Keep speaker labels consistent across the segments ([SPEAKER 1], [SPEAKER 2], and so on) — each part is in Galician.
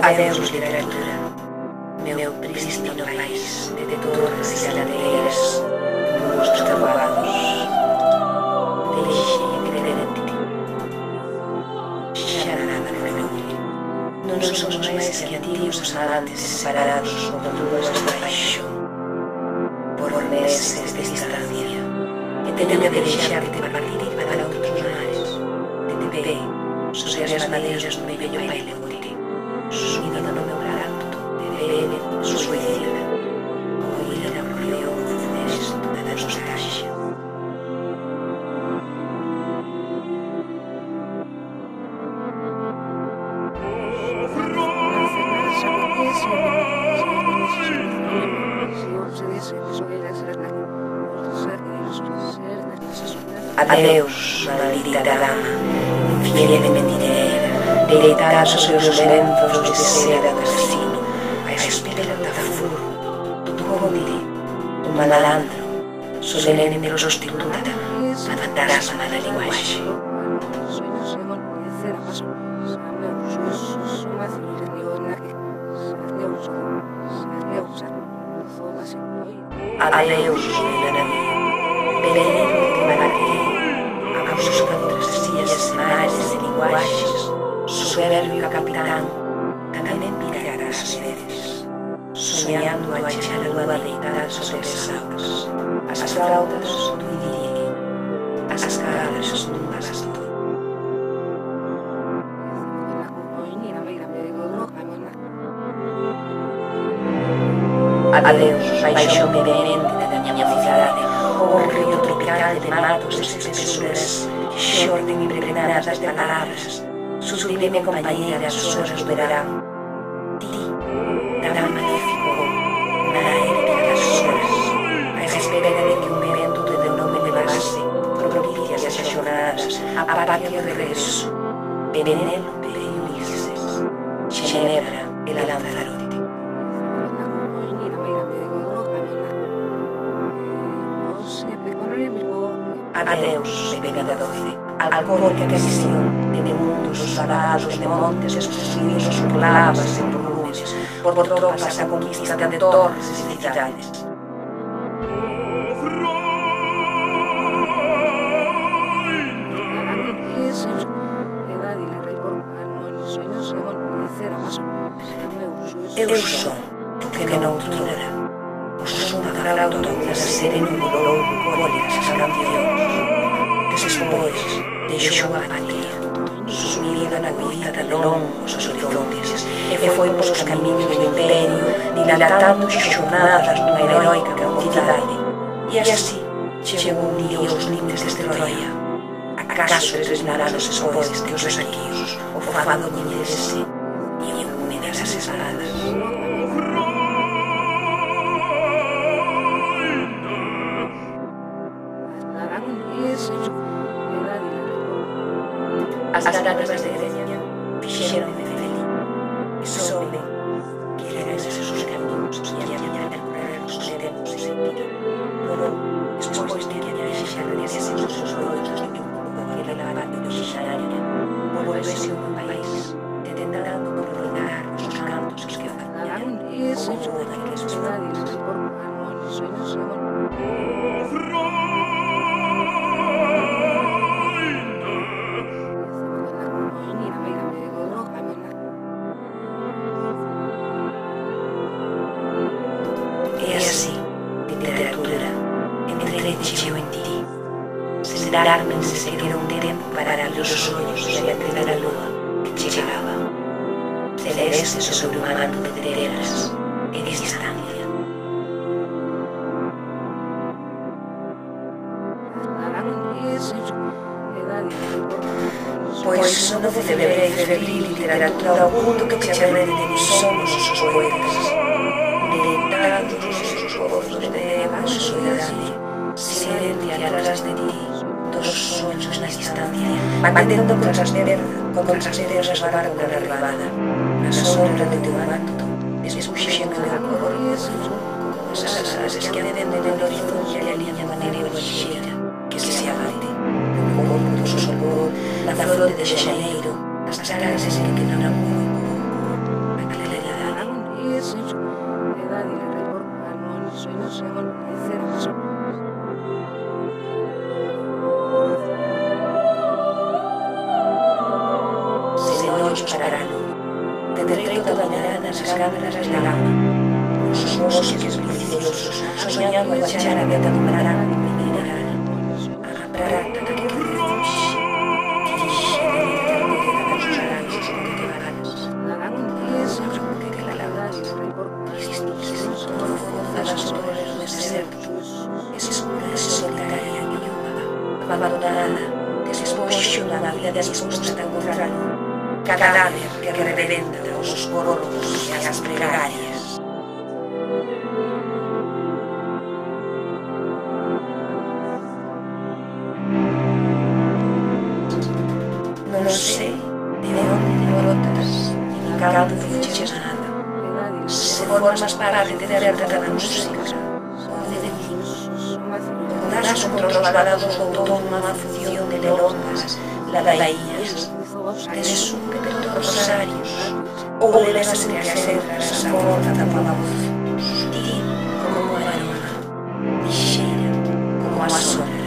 [SPEAKER 1] Adeus, literatura, meu prístino país de torres e ladeiras, muros tabuados. Deixei crer en ti. Xa nada reúne. Non somos máis que antigos amantes separados por dúas de paixón, por meses de distancia, e teño que deixarte partir para outros mares. De pé, sobre as madeiras do meu vello pailemonte, sumido no meu garato, de bebe, suicida, oír a ruido funesto da nostalgia. Adeus, maldita dama, fiel e mentireira, deitada sobre os lenços de seda do destino, a espera da furor, do conde, do malandro, solene prostituta, a fantasma da linguaxe. Adeus, enemigo, veneno que vagueei, a busca de travessias, mares e linguaxes, soberbio capitán, tamén pirata ás veces, soñando a echar a lua deitada sobre as augas, as flautas do idilio, as caras dun bastón. Adeus, paixón vehemente da miña mocidade, o río tropical de matos e espesuras, xorden impregnadas de palabras, sublime compañera as horas do verán. Ti, dama de ficou, na época das horas, a espera de que un vento te deu nome levase, propicias as xornadas, a patria de regreso, Penélope e Ulises, Ginebra e Lanzarote. Adeus, pegada doce, alcohólica visión de mundos salados, de montes desconstruídos por lavas e por nubes, por tropas a conquista de torres e cidades. Eu son, que noutrora, o son da flauta da sereno dolor cólicas as cancións. Despois deixou a patria, sumida na vida de longos horizontes, e foi polos camiños do imperio, dilatando xornadas dunha heroica mocidade. E así chegou un día aos límites de Troia. Acaso resnarán os espoes de os saquíos, o fado coñecese e o lume das espadas. As damas de Grecia fixeronme feliz, e soube que eran eses os camiños que ia percorrer os tempos e sentido. Logo, despois de que a viaxe regrese os seus ollos de que un pouco que lavando do xixararia, volvese ao meu país, tentando prolongar os cantos que facían como daqueles cidades por harmonios sueños e e así, literatura, entrecheu en ti, sen darme se sequera un tempo para abrir os ollos e atender a lua que chegaba, celeste sobre un manto de telas e distancia. Pois non celebrei febril literatura ao punto que te chamei de mis somos os poetas, deitados os pozos de Eva a soidade, silente atrás de ti, dos sonhos na distancia, batendo contra as pedras da barca derribada, na sombra do teu manto, despuxendo o meu corpo, as asas que adenden no horizonte e a liña maneira ligeira que se abate, o corpo do sol, na flor de xaneiro, as caras que non amor, pararán. Tendré toda mirada nas cámaras de lama, nos bosques preciosos, soñando echar a vida do branco mineral, a prata que reduxe, abandonada, despoxo da vida disposta a correr, cadáver que reverenda os corpos e as pregarias. Non sei de onde brotas, ni cando fuches nada. Se formas parte de certa da música, ou de mí, das controlados do outono unha función de longas ladaías, de súpetos rosarios, ou levas entre as cercas a porta da pavuz, sutil como o aroma, lixeira como a sombra.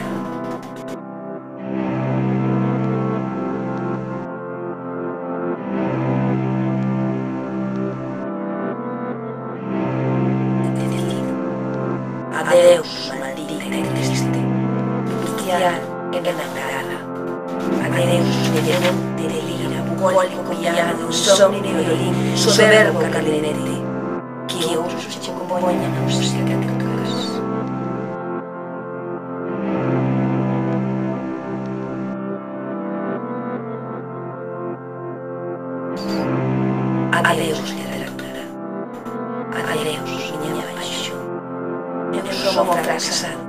[SPEAKER 1] Adeus, maldita e triste, bestial enamorada. Adeus, demente de lira, bucólico piano, insomnio de violín, soberbo calinete, que outros te compoñan a música que tocas. Adeus, literatura. Adeus, miña paixón. Eu son o fracasado,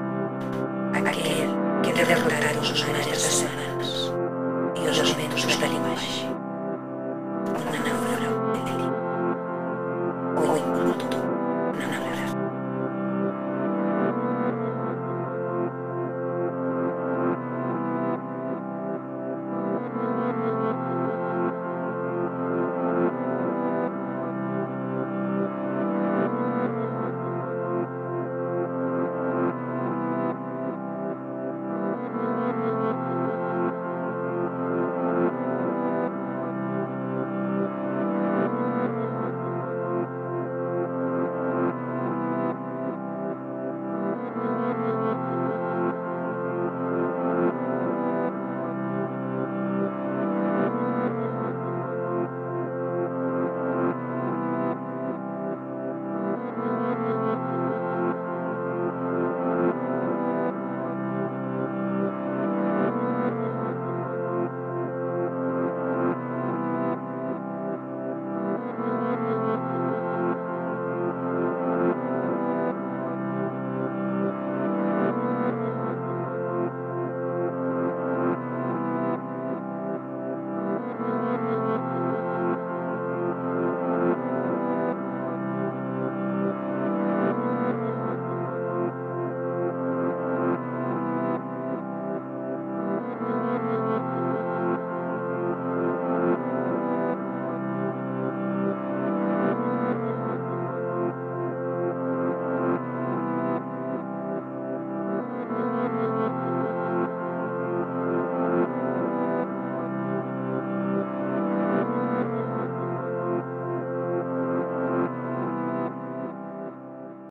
[SPEAKER 1] aquel que derrotaron os mares da semana.